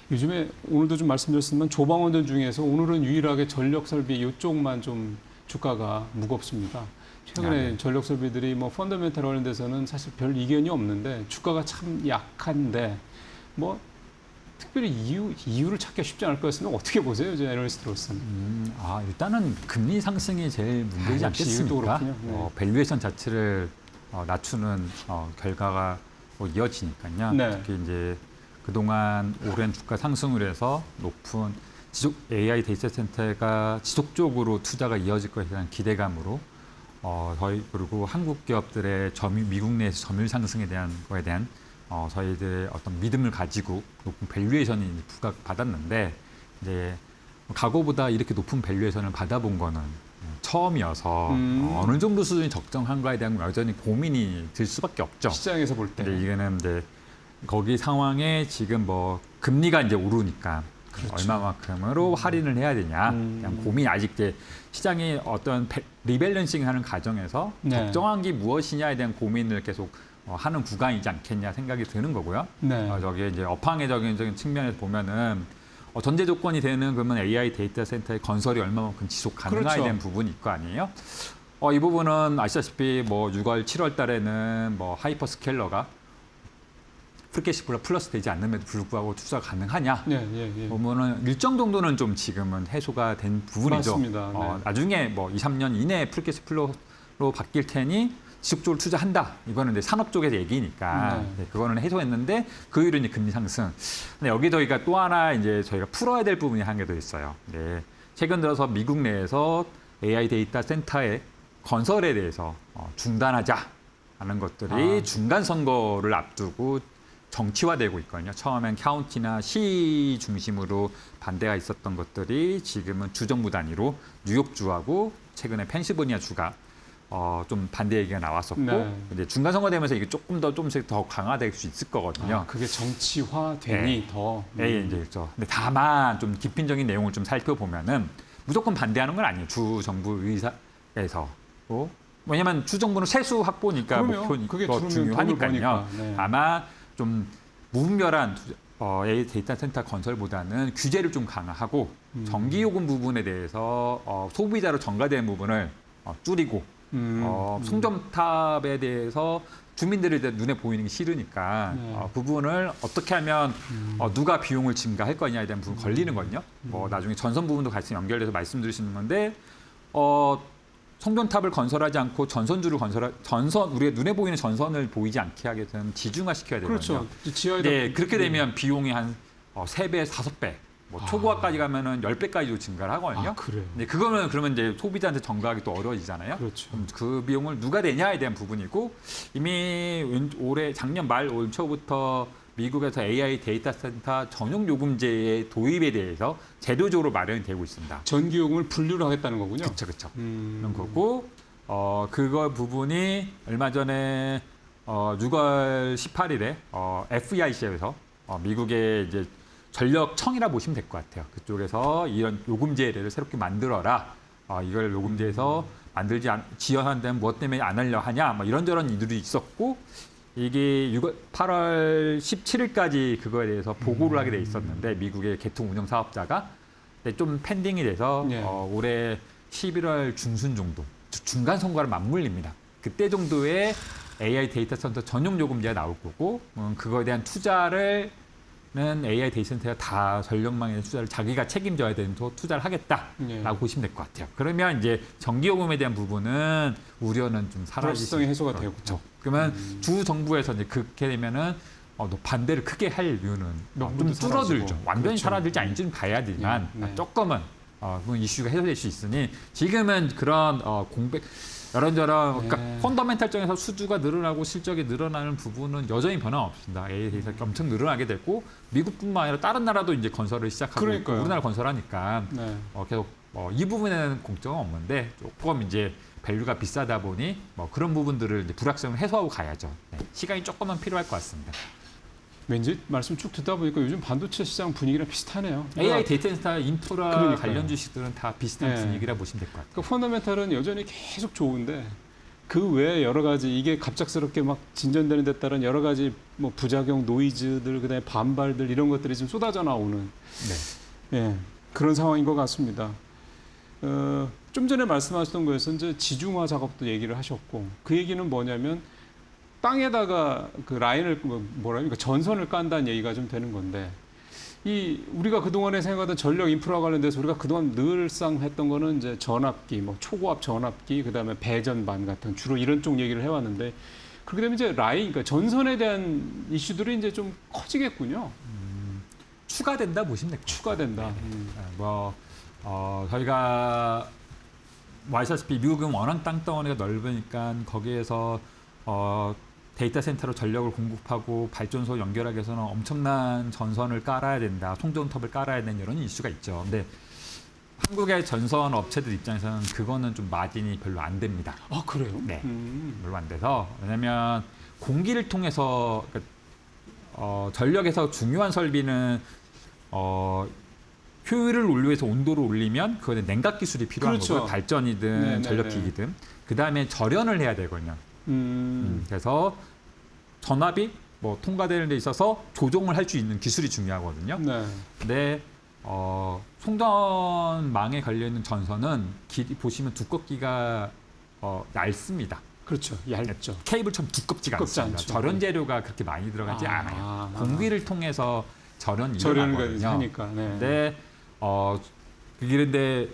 요즘에 오늘도 좀 말씀드렸지만 조방원전 중에서 오늘은 유일하게 전력 설비 이쪽만 좀 주가가 무겁습니다. 최근에 네. 전력 설비들이 뭐 펀더멘탈 관련돼서는 사실 별 이견이 없는데 주가가 참 약한데 뭐 특별히 이유를 찾기가 쉽지 않을 것 같습니다. 어떻게 보세요, 이제 애널리스트로서는? 일단은 금리 상승이 제일 문제지 역시 이것도 않겠습니까? 그렇군요. 네. 밸류에이션 자체를 낮추는 결과가 이어지니까요. 네. 특히 이제 그동안 오랜 주가 상승을 해서 높은 AI 데이터 센터가 지속적으로 투자가 이어질 것에 대한 기대감으로 그리고 한국 기업들의 미국 내에서 점유율 상승에 대한 거에 대한 저희들의 어떤 믿음을 가지고 높은 밸류에이션이 부각받았는데 이제 과거보다 이렇게 높은 밸류에이션을 받아본 거는 처음이어서 어느 정도 수준이 적정한가에 대한 여전히 고민이 들 수밖에 없죠. 시장에서 볼 때. 근데 이게는 이제 거기 상황에 지금 뭐 금리가 이제 오르니까 그렇죠. 얼마만큼으로 할인을 해야 되냐 그냥 고민이 아직 이제 시장이 어떤 리밸런싱하는 과정에서 네. 적정한 게 무엇이냐에 대한 고민을 계속 하는 구간이지 않겠냐 생각이 드는 거고요. 네. 저기 이제 업황의적인 측면에서 보면은 전제 조건이 되는 그러면 AI 데이터 센터의 건설이 얼마만큼 지속 가능하에 그렇죠. 대한 부분이 있을 거 아니에요. 이 부분은 아시다시피 뭐 6월, 7월 달에는 뭐 하이퍼스케일러가 프리캐시플로 플러스 되지 않음에도 불구하고 투자가 가능하냐? 예. 보면은 일정 정도는 좀 지금은 해소가 된 부분이죠. 맞습니다. 네. 나중에 뭐 2, 3년 이내에 프리캐시플로로 바뀔 테니 지속적으로 투자한다. 이거는 이제 산업 쪽의 얘기니까 네. 그거는 해소했는데 그 이후로 이제 금리 상승. 근데 여기 저희가 또 하나 이제 저희가 풀어야 될 부분이 한 개 더 있어요. 네. 최근 들어서 미국 내에서 AI 데이터 센터의 건설에 대해서 중단하자 하는 것들이 중간 선거를 앞두고 정치화되고 있거든요. 처음엔 카운티나 시 중심으로 반대가 있었던 것들이 지금은 주정부 단위로 뉴욕주하고 최근에 펜실베니아주가 좀 반대 얘기가 나왔었고 네. 근데 중간 선거 되면서 이게 조금씩 더 강화될 수 있을 거거든요. 그게 정치화되니 더. 예, 이제 그렇죠. 근데 다만 좀 깊이적인 내용을 좀 살펴보면은 무조건 반대하는 건 아니에요. 주 정부 의사에서. 왜냐하면 주 정부는 세수 확보니까 목표니까 그게 중요하니까요. 네. 아마 좀 무분별한 AI 데이터 센터 건설보다는 규제를 좀 강화하고 전기요금 부분에 대해서 소비자로 전가된 부분을 줄이고 송전탑에 대해서 주민들이 눈에 보이는 게 싫으니까 네. 부분을 어떻게 하면 누가 비용을 증가할 거냐에 대한 부분 걸리는 거든요. 뭐 나중에 전선 부분도 같이 연결돼서 말씀드리시는 건데 송전탑을 건설하지 않고 전선주를 우리가 눈에 보이는 전선을 보이지 않게 하게 되면 지중화시켜야 되거든요. 그렇죠. 지하에다. 네, 그렇게 되면 비용이 한 3배, 5배, 뭐 초고화까지 가면은 10배까지도 증가를 하거든요. 그래요. 네, 그거는 그러면 이제 소비자한테 전가하기 또 어려워지잖아요. 그렇죠. 그럼 그 비용을 누가 내냐에 대한 부분이고 이미 작년 말 올 초부터 미국에서 AI 데이터 센터 전용 요금제의 도입에 대해서 제도적으로 마련이 되고 있습니다. 전기요금을 분류를 하겠다는 거군요. 그렇죠. 그런 거고 그거 부분이 얼마 전에 6월 18일에 FEIC에서 미국의 이제 전력청이라 보시면 될 것 같아요. 그쪽에서 이런 요금제를 새롭게 만들어라. 이걸 요금제에서 지연한다면 무엇 때문에 안 하려 하냐. 뭐 이런저런 일들이 있었고 이게 8월 17일까지 그거에 대해서 보고를 하게 돼 있었는데 미국의 개통 운영 사업자가 좀 펜딩이 돼서 예. 올해 11월 중순 정도 중간 선거를 맞물립니다. 그때 정도에 AI 데이터 센터 전용 요금제가 나올 거고 그거에 대한 투자를 AI 데이터 센터가 다 전력망의 투자를 자기가 책임져야 되는 투자를 하겠다라고 예. 보시면 될 것 같아요. 그러면 이제 전기요금에 대한 부분은 우려는 좀 사라질 수 불확실성이 해소가 되고. 그렇죠. 그러면 주 정부에서 이제 그렇게 되면은 반대를 크게 할 이유는 좀 줄어들죠. 사라지고. 완전히 그렇죠. 사라질지 아닌지는 봐야 되지만 네. 조금은 그런 이슈가 해소될 수 있으니 지금은 그런 공백 이런저런 그러니까 펀더멘탈적에서 수주가 늘어나고 실적이 늘어나는 부분은 여전히 변함없습니다. AI 데이터가 엄청 늘어나게 됐고 미국뿐만 아니라 다른 나라도 이제 건설을 시작하고 그러니까요. 우리나라 건설하니까 네. 계속 이 부분에는 공정은 없는데 조금 이제 밸류가 비싸다 보니 그런 부분들을 이제 불확실성을 해소하고 가야죠. 네, 시간이 조금은 필요할 것 같습니다. 왠지 말씀 쭉 듣다 보니까 요즘 반도체 시장 분위기랑 비슷하네요. AI 데이터 센터 인프라 그러니까요. 관련 주식들은 다 비슷한 네. 분위기라 보시면 될 것 같아요. 그 펀더멘탈은 여전히 계속 좋은데 그 외에 여러 가지 이게 갑작스럽게 막 진전되는 데 따른 여러 가지 뭐 부작용 노이즈들 그다음에 반발들 이런 것들이 지금 쏟아져 나오는 예, 그런 상황인 것 같습니다. 좀 전에 말씀하셨던 거에서 이제 지중화 작업도 얘기를 하셨고 그 얘기는 뭐냐면 땅에다가 그 라인을 뭐랄까 전선을 깐다는 얘기가 좀 되는 건데 이 우리가 그동안에 생각하던 전력 인프라 관련돼서 우리가 그동안 늘상 했던 거는 이제 전압기, 뭐 초고압 전압기, 그다음에 배전반 같은 주로 이런 쪽 얘기를 해왔는데 그렇게 되면 이제 라인, 그러니까 전선에 대한 이슈들이 이제 좀 커지겠군요. 추가된다 보시면 됩니다. 추가된다. 저희가 아시다시피 미국은 워낙 땅덩어리가 넓으니까 거기에서 데이터 센터로 전력을 공급하고 발전소 연결하기 위해서는 엄청난 전선을 깔아야 된다. 송전톱을 깔아야 되는 이런 이슈가 있죠. 근데 한국의 전선 업체들 입장에서는 그거는 좀 마진이 별로 안 됩니다. 아, 그래요? 네. 별로 안 돼서. 왜냐면 공기를 통해서 전력에서 중요한 설비는 효율을 올리기 위해서 온도를 올리면 그거는 냉각 기술이 필요한 그렇죠. 거고요. 발전이든 네네네. 전력기기든. 그다음에 절연을 해야 되거든요. 그래서 전압이 뭐 통과되는 데 있어서 조종을 할 수 있는 기술이 중요하거든요. 네. 근데 송전망에 걸려 있는 전선은 보시면 두껍기가 얇습니다. 그렇죠. 얇죠. 케이블처럼 두껍지가 두껍지 않습니다. 않죠. 절연 재료가 그렇게 많이 들어가지 않아요. 공기를 통해서 절연이 절연을 일어나거든요. 하니까. 네. 근데 그런데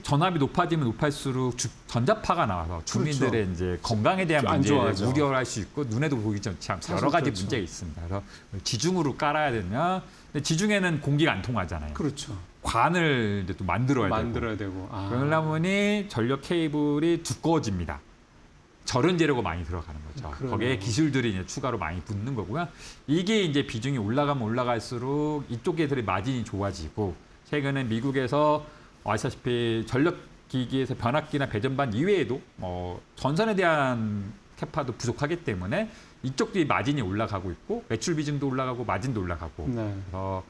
전압이 높아지면 높아질수록 전자파가 나와서 주민들의 그렇죠. 이제 건강에 대한 안 문제를 좋아하죠. 우려를 할 수 있고 눈에도 보이지 않지 않고 여러 가지 그렇죠. 문제가 있습니다. 그래서 지중으로 깔아야 되면 근데 지중에는 공기가 안 통하잖아요. 그렇죠. 관을 이제 또 만들어야 되고 아. 그러려면 전력 케이블이 두꺼워집니다. 절연 재료가 많이 들어가는 거죠. 그러네요. 거기에 기술들이 이제 추가로 많이 붙는 거고요. 이게 이제 비중이 올라가면 올라갈수록 이쪽 애들의 마진이 좋아지고 최근에 미국에서 아시다시피 전력 기기에서 변압기나 배전반 이외에도 전선에 대한 캐파도 부족하기 때문에 이쪽들이 마진이 올라가고 있고 매출 비중도 올라가고 마진도 올라가고 네. 그래서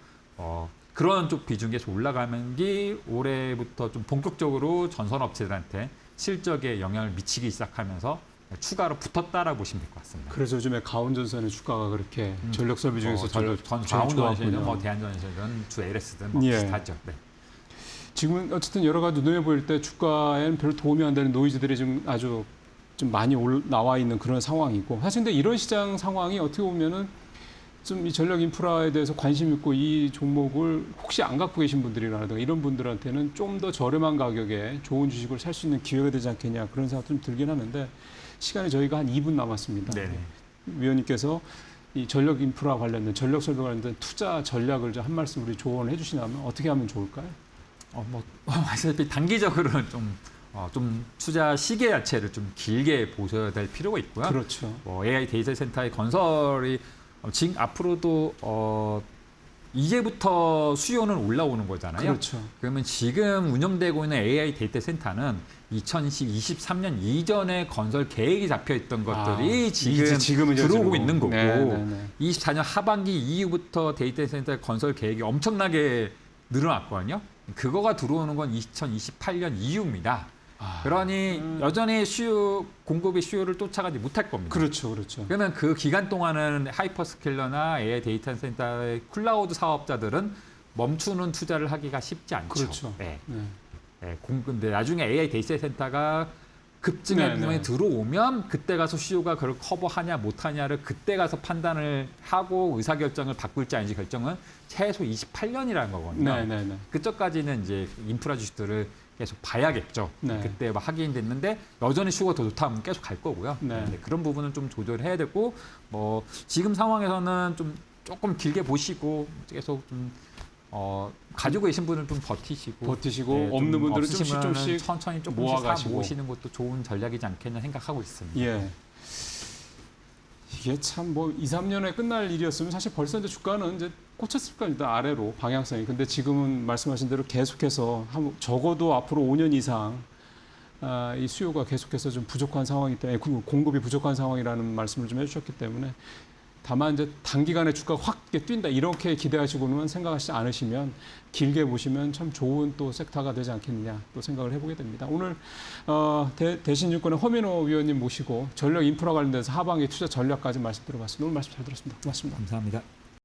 그런 쪽 비중이 계속 올라가는 게 올해부터 좀 본격적으로 전선 업체들한테 실적에 영향을 미치기 시작하면서 추가로 붙었다라고 보시면 될 것 같습니다. 그래서 요즘에 가온전선의 주가가 그렇게 전력 설비 중에서 제일 가온전선이든 좋았군요. 대한전선이든 주 LS든 예. 비슷하죠. 네. 지금은 어쨌든 여러 가지 눈에 보일 때 주가에는 별로 도움이 안 되는 노이즈들이 좀 아주 좀 많이 나와 있는 그런 상황이고 사실 근데 이런 시장 상황이 어떻게 보면은 좀 이 전력 인프라에 대해서 관심 있고 이 종목을 혹시 안 갖고 계신 분들이라든가 이런 분들한테는 좀 더 저렴한 가격에 좋은 주식을 살 수 있는 기회가 되지 않겠냐 그런 생각 좀 들긴 하는데 시간이 저희가 한 2분 남았습니다. 네네. 위원님께서 이 전력 인프라 관련된 전력 설비 관련된 투자 전략을 좀 한 말씀 우리 조언을 해주시냐면 어떻게 하면 좋을까요? 아시다시피 단기적으로는 좀 투자 시계 자체를 좀 길게 보셔야 될 필요가 있고요. 그렇죠. AI 데이터 센터의 건설이 지금 앞으로도 이제부터 수요는 올라오는 거잖아요. 그렇죠. 그러면 지금 운영되고 있는 AI 데이터 센터는 2023년 이전에 건설 계획이 잡혀 있던 것들이 지금은 들어오고 있는 거고 24년 하반기 이후부터 데이터 센터 건설 계획이 엄청나게 늘어났거든요. 그거가 들어오는 건 2028년 이후입니다. 그러니 여전히 공급의 수요를 쫓아가지 못할 겁니다. 그렇죠, 그렇죠. 그러면 그 기간 동안은 하이퍼스케일러나 AI 데이터 센터의 클라우드 사업자들은 멈추는 투자를 하기가 쉽지 않죠. 그렇죠. 네. 네. 근데 나중에 AI 데이터 센터가 급증의 부분에 들어오면 그때 가서 수요가 그걸 커버하냐 못하냐를 그때 가서 판단을 하고 의사결정을 바꿀지 아닌지 결정은 최소 28년이라는 거거든요. 네. 그쪽까지는 이제 인프라 주식들을 계속 봐야겠죠. 네. 그때 확인됐는데 여전히 수요가 더 좋다면 계속 갈 거고요. 네. 그런 부분은 좀 조절해야 되고 지금 상황에서는 좀 조금 길게 보시고 계속 좀 가지고 계신 분은 좀 버티시고 좀 없는 분들은 조금씩 천천히 조금씩 모아가시고 모으시는 것도 좋은 전략이지 않겠냐 생각하고 있습니다. 예. 이게 참 2, 3년에 끝날 일이었으면 사실 벌써 이제 주가는 이제 꽂혔을 겁니다. 아래로 방향성이. 근데 지금은 말씀하신 대로 계속해서 적어도 앞으로 5년 이상 이 수요가 계속해서 좀 부족한 상황이기 때문에 공급이 부족한 상황이라는 말씀을 좀 해주셨기 때문에 다만 이제 단기간에 주가가 확 이렇게 뛴다 이렇게 기대하시고는 생각하시지 않으시면 길게 보시면 참 좋은 또 섹터가 되지 않겠느냐 또 생각을 해보게 됩니다. 오늘 대신증권의 허민호 위원님 모시고 전력 인프라 관련돼서 하반기 투자 전략까지 말씀 들어봤습니다. 오늘 말씀 잘 들었습니다. 고맙습니다. 감사합니다.